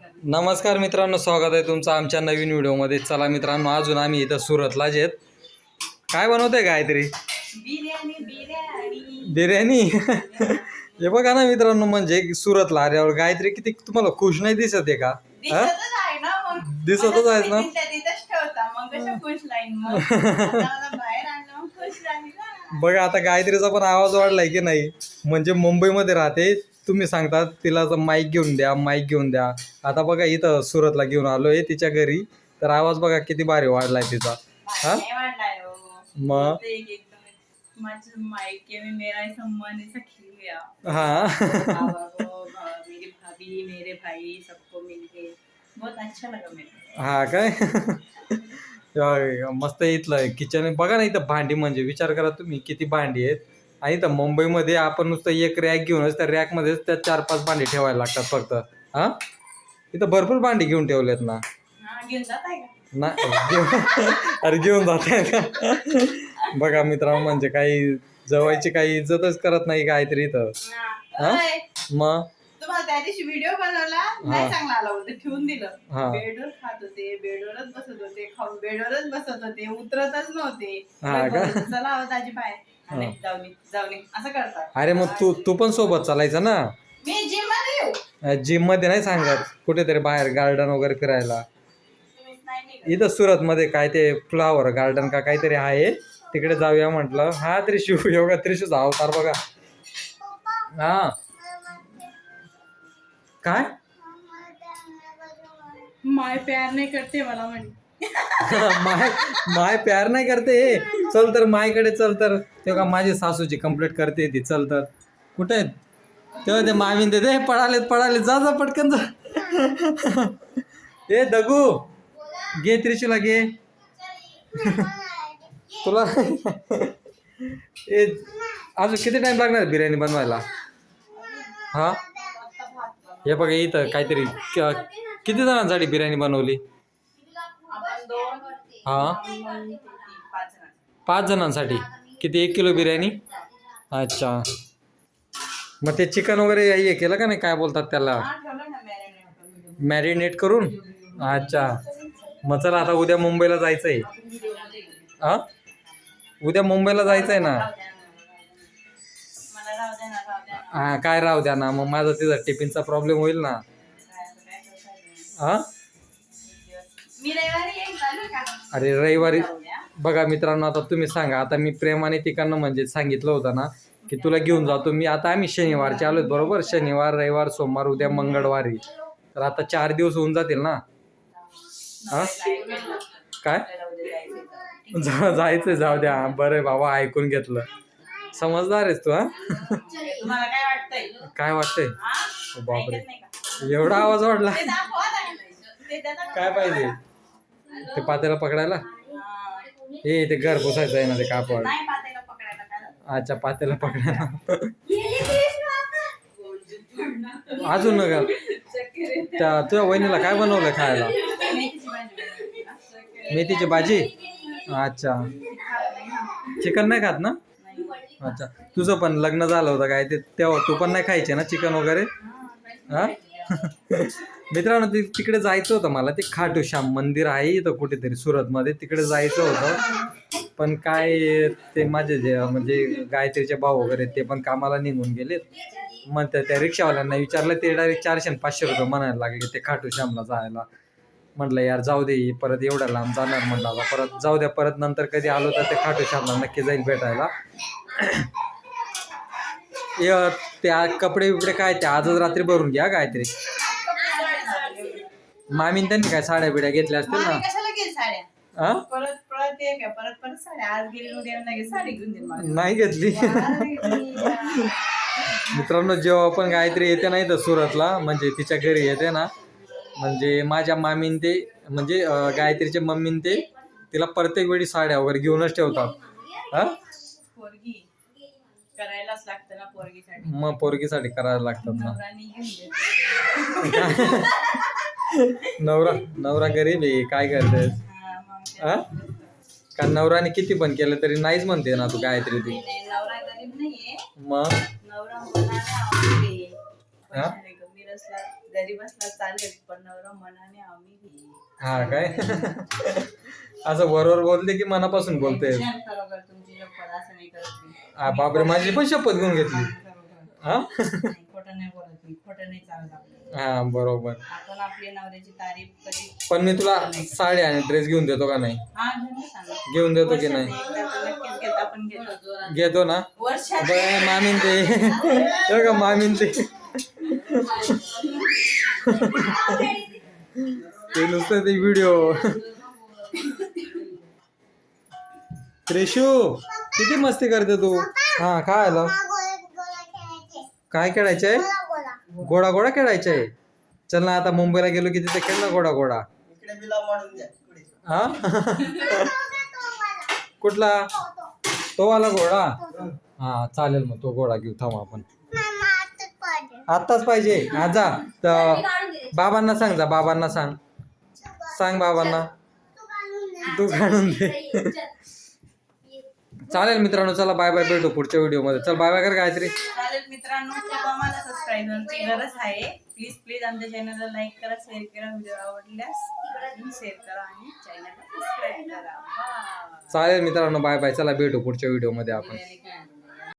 नमस्कार मित्रांनो, स्वागत आहे तुमचं आमच्या नवीन व्हिडिओमध्ये. चला मित्रांनो, अजून आम्ही इथं सुरतलाच आहेत. काय बनवतंय गायत्री? बिर्याणी. हे बघा ना मित्रांनो, म्हणजे सुरतला आल्यावर गायत्री किती तुम्हाला खुश नाही दिसत आहे का? दिसतच आहे ना. बघा आता गायत्रीचा पण आवाज वाढलाय की नाही. म्हणजे मुंबईमध्ये राहते, तुम्ही सांगतात तिला माईक घेऊन द्या, माईक घेऊन द्या. आता बघा इथं सुरतला घेऊन आलोय तिच्या घरी, तर आवाज बघा किती भारी वाढलाय तिचा. हा मग हाँ मेरे भाई सबको मिलके बहुत अच्छा लगा मेरे. हा काय मस्त इथलं किचन बघा ना. इथं भांडी म्हणजे विचार करा तुम्ही किती भांडी आहेत. आणि इथं मुंबईमध्ये आपण नुसतं एक रॅक घेऊनच त्या रॅकमध्येच त्या 4-5 भांडी ठेवायला लागतात फक्त. हा इथं भरपूर भांडी घेऊन ठेवलेत ना. अरे घेऊन जात आहे का? बघा मित्रांनो, म्हणजे काही जवळची काही इज्जतच करत नाही गायत्री इथं. हा मग तुम्हाला त्या दिवशी व्हिडिओ बनवला नाही, चांगला आला होता, ठेवून दिलं. बेडवर खात होते, बेडवरच बसत होते, खाऊन बेडवरच बसत होते, उतरतच नव्हते. चला हो दाजी बाय, जाऊन असं करतात. अरे मग तू पण सोबत चालायचं ना. मी जिम मध्ये येऊ. जिम मध्ये नाही सांगत, कुठेतरी बाहेर गार्डन वगैरे फिरायला. इथं सुरत मध्ये काय ते फ्लावर गार्डन का काहीतरी आहे, तिकडे जाऊया म्हटलं. हा त्रिशू योगा त्रिशूचा अवतार बघा. हा काय माय प्यार नाही करते मला म्हणे. माय प्यार नाही करते. चल तर मायकडे चल तर. तेव्हा माझी सासूची कंप्लेंट करते ती. चल तर कुठे आहेत तेव्हा ते मामीन ते पळाले जा पटकन जा. ए दगू घे त्रिशूला घे. तुला ए अजून किती टाइम लागणार बिर्याणी बनवायला? हा हे बघा इथं काहीतरी किती जणांसाठी बिर्याणी बनवली? हा 5 जणांसाठी. किती 1 किलो बिर्याणी? अच्छा. मग ते चिकन वगैरे हे केलं का नाही, काय बोलतात त्याला, मॅरिनेट करून? अच्छा. मग चला आता उद्या मुंबईला जायचं आहे. हा उद्या मुंबईला जायचं आहे ना. हा काय राहू द्या ना, मग माझा तिथं टिफिनचा प्रॉब्लेम होईल ना. हा अरे रविवारी बघा मित्रांनो, आता तुम्ही सांगा. आता मी प्रेमाने तिकडनं म्हणजे सांगितलं होतं ना की तुला घेऊन जातो मी. आता आम्ही शनिवारचे आलोत बरोबर. शनिवार रविवार सोमवार उद्या मंगळवारी, तर आता 4 दिवस होऊन जातील ना. हा काय जायचं जाऊ द्या. बरं बाबा, ऐकून घेतलं. समजदार आहेस तू. हा काय वाटतंय? बापरे, एवढा आवाज वाढला. काय पाहिजे? ते पातेला पकडायला? हे ते घर पुसायचं आहे ना ते कापड. अच्छा पातेला पकडायला. अजून नका. त्या तुझ्या वहिनीला काय बनवलं खायला? मेथीची भाजी. अच्छा. चिकन नाही खात ना? अच्छा. तुझं पण लग्न झालं होतं काय ते, तेव्हा तू पण नाही खायचे ना चिकन वगैरे? हा मित्रांनो, तिकडे जायचं होतं मला. ते खाटू श्याम मंदिर आहे इथं कुठेतरी सुरतमध्ये, तिकडे जायचं होतं. पण काय ते माझे जे म्हणजे गायत्रीचे भाऊ वगैरे ते पण कामाला निघून गेलेत. मग त्या रिक्षावाल्यांना विचारलं, ते डायरेक्ट 400-500 रुपये म्हणायला लागले ते खाटू श्यामला जायला. म्हटलं यार जाऊ दे, परत एवढ्या लांब जाणार. म्हटलं आता परत जाऊ द्या, परत नंतर कधी आलो तर ते खाटू श्यामला नक्की जाईल भेटायला. त्या कपडे बिपडे काय ते आजच रात्री भरून घ्या गायत्री. मामीन त्यांनी काय साड्या बिड्या घेतल्या असतील ना. नाही घेतली. मित्रांनो, जेव्हा पण गायत्री येते नाही तर सुरतला, म्हणजे तिच्या घरी येते ना, म्हणजे माझ्या मामीन ते म्हणजे गायत्रीचे मम्मीन ते तिला प्रत्येक वेळी साड्या वगैरे घेऊनच ठेवतात. हा करायलाच लागतं ना पोरगीसाठी. मग पोरगीसाठी करायला लागतात ना. नवरा गरीब आहे, काय करते? का नवराने किती पण केलं तरी नाहीच म्हणते ना तू गायत्री ती. नवरा गरीब नाहीये, मग नवरा घरी बसला चालेल पण नवरा मनाने आम्ही घेऊ. हा काय असं वरवर बोलते की मनापासून बोलते? खरोखर तुमची शपथ असं नाही करत मी. हा बापरे, माझी पण शपथ घेऊन घेतली. खरोखर. हा नाही, खोटं नाही बोलत मी, खोटं नाही चालत आपल्याला. हा बरोबर. आपण आपल्या नवऱ्याची तारीफ कधी पण मी तुला साडी आणि ड्रेस घेऊन देतो का नाही? हा घेऊन सांगा. घेऊन देतो की नाही? वर्षातून एकदा तर नक्कीच घेतो, आपण घेतो. घेतो ना. वर्षात बरं, मामीन ते हो का मामीन ते ते नुसतं ते व्हिडिओ. त्रिशू किती मस्ती करते तू. हा काय आलं, काय खेळायचंय? घोडा घोडा खेळायचंय. चल ना आता मुंबईला गेलो की तिथे खेळ ना घोडा घोडा. हा कुठला? तो वाला घोडा. हा चालेल, मग तो घोडा घेऊ. थांब आपण आत्ताच पाहिजे. हा जा तर बाबांना सांग, जा बाबांना सांग, सांग बाबांना तू काढून दे. चालेल मित्रांनो, चला बाय बाय, भेटू पुढच्या व्हिडिओ मध्ये. चल बाय बाय कर गायत्री. चालेल मित्रांनो, खूप आम्हाला सबस्क्रायबरची गरज आहे. प्लीज प्लीज आमच्या चॅनलला लाईक करा, शेअर करा, व्हिडिओ आवडल्यास शेअर करा आणि चॅनलला सबस्क्राईब करा. चालेल मित्रांनो, बाय बाय. चला भेटू पुढच्या व्हिडिओ मध्ये आपण. बाय.